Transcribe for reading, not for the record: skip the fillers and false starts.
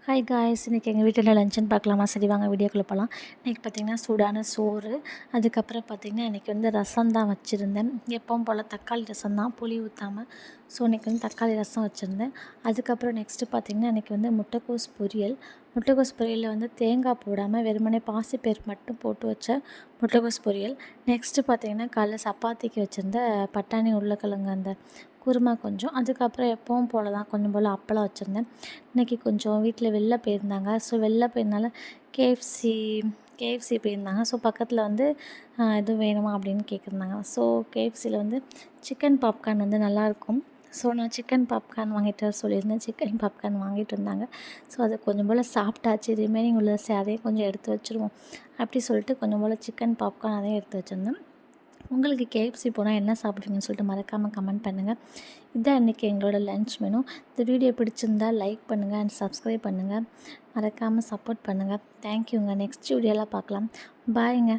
Hi guys, இன்றைக்கி எங்கள் வீட்டில் லஞ்சுன்னு பார்க்கலாமா? சரி வாங்க வீடியோக்குள்ளே போகலாம். இன்றைக்கி பார்த்திங்கன்னா சூடான சோறு, அதுக்கப்புறம் பார்த்திங்கன்னா இன்றைக்கி வந்து ரசம் தான் வச்சுருந்தேன். எப்பவும் போல் தக்காளி ரசம் தான், புளி ஊற்றாமல். ஸோ இன்றைக்கி வந்து தக்காளி ரசம் வச்சுருந்தேன். அதுக்கப்புறம் நெக்ஸ்ட்டு பார்த்திங்கன்னா இன்றைக்கி வந்து முட்டைக்கோஸ் பொரியல். முட்டைக்கோஸ் பொரியலில் வந்து தேங்காய் போடாமல் வெறுமனே பாசிப்பயிறு மட்டும் போட்டு வச்ச முட்டைக்கோஸ் பொரியல். நெக்ஸ்ட்டு பார்த்திங்கன்னா காலைல சப்பாத்திக்கு வச்சுருந்த பட்டாணி உருளைக்கிழங்கு அந்த குருமா கொஞ்சம். அதுக்கப்புறம் எப்பவும் போல் தான் கொஞ்சம் போல் அப்பளம் வச்சுருந்தேன். இன்றைக்கி கொஞ்சம் வீட்டில் வெளில போயிருந்தாங்க. ஸோ வெளில போயிருந்தனால கேஎஃப்சி போயிருந்தாங்க. ஸோ பக்கத்தில் வந்து எதுவும் வேணுமா அப்படின்னு கேட்டிருந்தாங்க. ஸோ கேஎஃப்சியில் வந்து சிக்கன் பாப்கார்ன் வந்து நல்லாயிருக்கும். ஸோ நான் சிக்கன் பாப்கார்ன் வாங்கிட்டு வர சொல்லியிருந்தேன். சிக்கன் பாப்கார்ன் வாங்கிட்டு வந்தாங்க. ஸோ அதை கொஞ்சம் போல் சாப்பிட்டாச்சு. ரிமைனிங் உள்ள அதையும் கொஞ்சம் எடுத்து வச்சுருவோம் அப்படி சொல்லிட்டு கொஞ்சம் போல் சிக்கன் பாப்கார்ன் அதையும் எடுத்து வச்சுருந்தேன். உங்களுக்கு கேஎஃப்சி போனால் என்ன சாப்பிடுவீங்கன்னு சொல்லிட்டு மறக்காமல் கமெண்ட் பண்ணுங்கள். இதான் இன்றைக்கி எங்களோட லன்ச் மெனு. இந்த வீடியோ பிடிச்சிருந்தா லைக் பண்ணுங்கள் அண்ட் சப்ஸ்கிரைப் பண்ணுங்கள். மறக்காமல் சப்போர்ட் பண்ணுங்கள். தேங்க்யூங்க. நெக்ஸ்ட் வீடியோவில் பார்க்கலாம். பாய்ங்க.